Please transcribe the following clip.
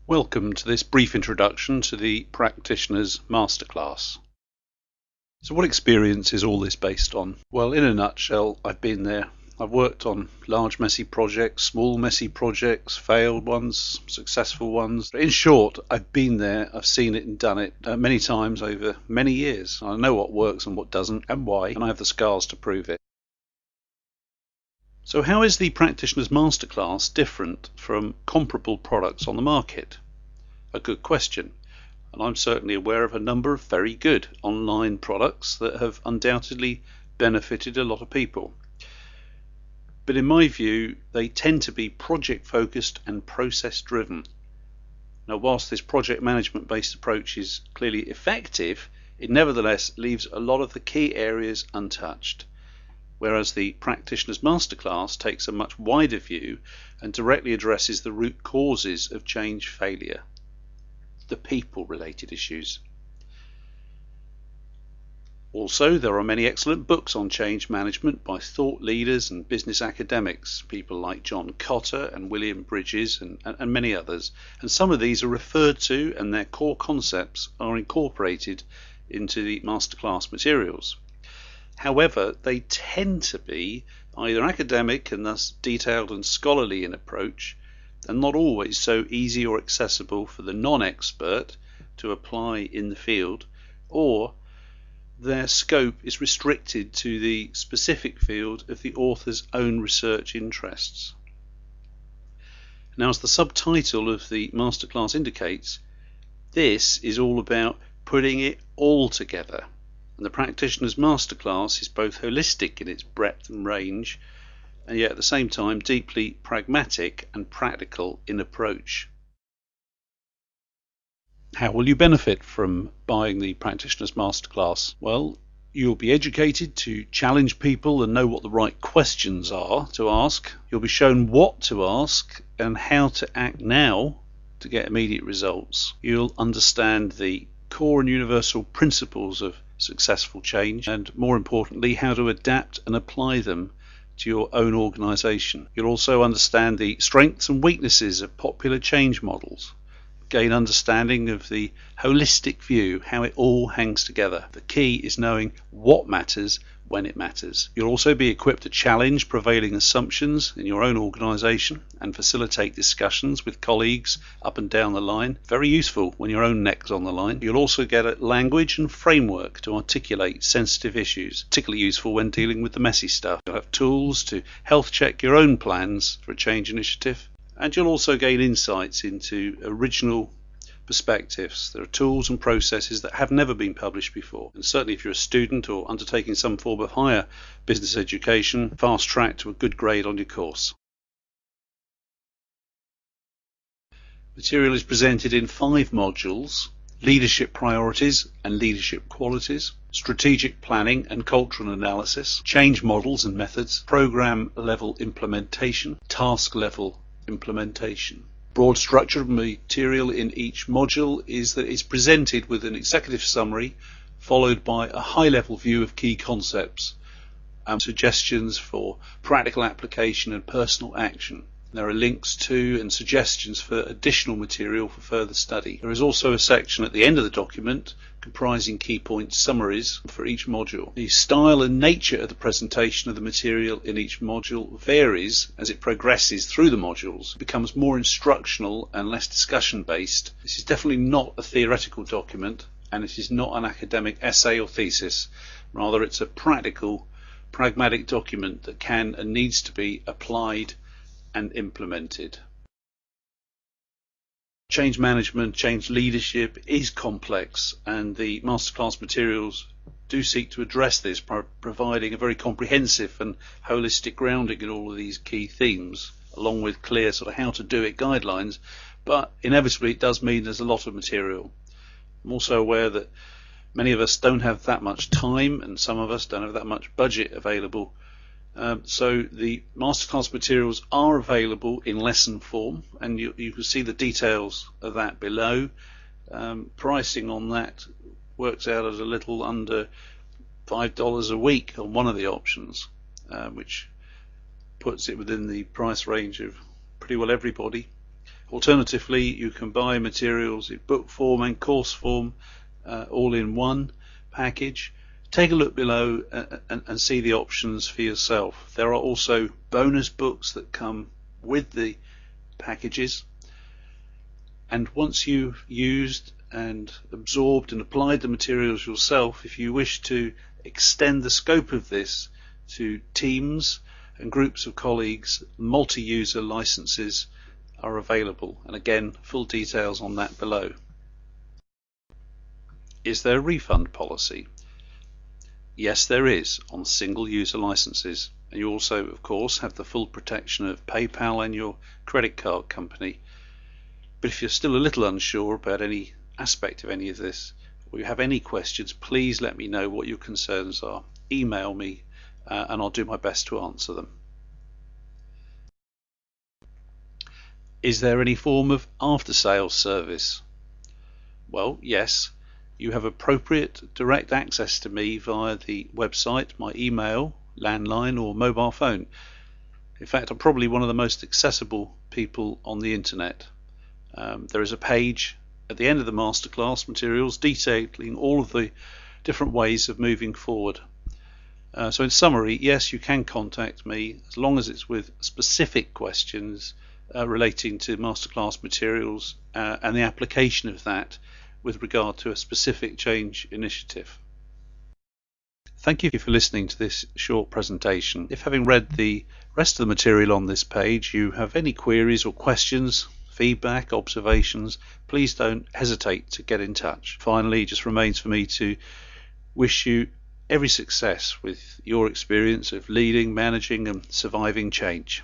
Welcome to this brief introduction to the Practitioner's Masterclass. So what experience is all this based on? Well, in a nutshell, I've been there. I've worked on large messy projects, small messy projects, failed ones, successful ones. In short, I've been there, I've seen it and done it many times over many years. I know what works and what doesn't and why, and I have the scars to prove it. So how is the Practitioner's Masterclass different from comparable products on the market? A good question, and I'm certainly aware of a number of very good online products that have undoubtedly benefited a lot of people. But in my view, they tend to be project focused and process driven. Now, whilst this project management based approach is clearly effective, it nevertheless leaves a lot of the key areas untouched. Whereas the Practitioner's Masterclass takes a much wider view and directly addresses the root causes of change failure, the people-related issues. Also, there are many excellent books on change management by thought leaders and business academics, people like John Cotter and William Bridges and many others. And some of these are referred to and their core concepts are incorporated into the Masterclass materials. However, they tend to be either academic and thus detailed and scholarly in approach, and not always so easy or accessible for the non-expert to apply in the field, or their scope is restricted to the specific field of the author's own research interests. Now, as the subtitle of the Masterclass indicates, this is all about putting it all together. And the Practitioner's Masterclass is both holistic in its breadth and range, and yet at the same time deeply pragmatic and practical in approach. How will you benefit from buying the Practitioner's Masterclass? Well, you'll be educated to challenge people and know what the right questions are to ask. You'll be shown what to ask and how to act now to get immediate results. You'll understand the core and universal principles of successful change, and more importantly, how to adapt and apply them to your own organization. You'll also understand the strengths and weaknesses of popular change models, gain understanding of the holistic view, how it all hangs together. The key is knowing what matters when it matters. You'll also be equipped to challenge prevailing assumptions in your own organization and facilitate discussions with colleagues up and down the line. Very useful when your own neck's on the line. You'll also get a language and framework to articulate sensitive issues, particularly useful when dealing with the messy stuff. You'll have tools to health check your own plans for a change initiative, and you'll also gain insights into original perspectives. There are tools and processes that have never been published before, and certainly if you're a student or undertaking some form of higher business education, fast track to a good grade on your course. Material is presented in 5 modules: leadership priorities and leadership qualities, strategic planning and cultural analysis, change models and methods, program level implementation, task level implementation. Broad structure of material in each module is that it's presented with an executive summary followed by a high-level view of key concepts and suggestions for practical application and personal action. There are links to and suggestions for additional material for further study. There is also a section at the end of the document comprising key point summaries for each module. The style and nature of the presentation of the material in each module varies as it progresses through the modules. It becomes more instructional and less discussion based. This is definitely not a theoretical document, and it is not an academic essay or thesis. Rather, it's a practical, pragmatic document that can and needs to be applied and implemented. Change management, change leadership is complex, and the Masterclass materials do seek to address this by providing a very comprehensive and holistic grounding in all of these key themes, along with clear sort of how to do it guidelines. But inevitably it does mean there's a lot of material. I'm also aware that many of us don't have that much time, and some of us don't have that much budget available. So the Masterclass materials are available in lesson form, and you can see the details of that below. Pricing on that works out at a little under $5 a week on one of the options, which puts it within the price range of pretty well everybody. Alternatively, you can buy materials in book form and course form all in one package. Take a look below and see the options for yourself. There are also bonus books that come with the packages, and once you've used and absorbed and applied the materials yourself, if you wish to extend the scope of this to teams and groups of colleagues, multi-user licenses are available, and again, full details on that below. Is there a refund policy? Yes, there is on single user licenses, and you also of course have the full protection of PayPal and your credit card company. But if you're still a little unsure about any aspect of any of this, or you have any questions, please let me know what your concerns are. Email me and I'll do my best to answer them. Is there any form of after-sales service? Well, yes. You have appropriate direct access to me via the website, my email, landline or mobile phone. In fact, I'm probably one of the most accessible people on the internet. There is a page at the end of the masterclass materials detailing all of the different ways of moving forward. So in summary, yes, you can contact me as long as it's with specific questions relating to masterclass materials and the application of that with regard to a specific change initiative. Thank you for listening to this short presentation. If having read the rest of the material on this page you have any queries or questions, feedback, observations, please don't hesitate to get in touch. Finally, it just remains for me to wish you every success with your experience of leading, managing and surviving change.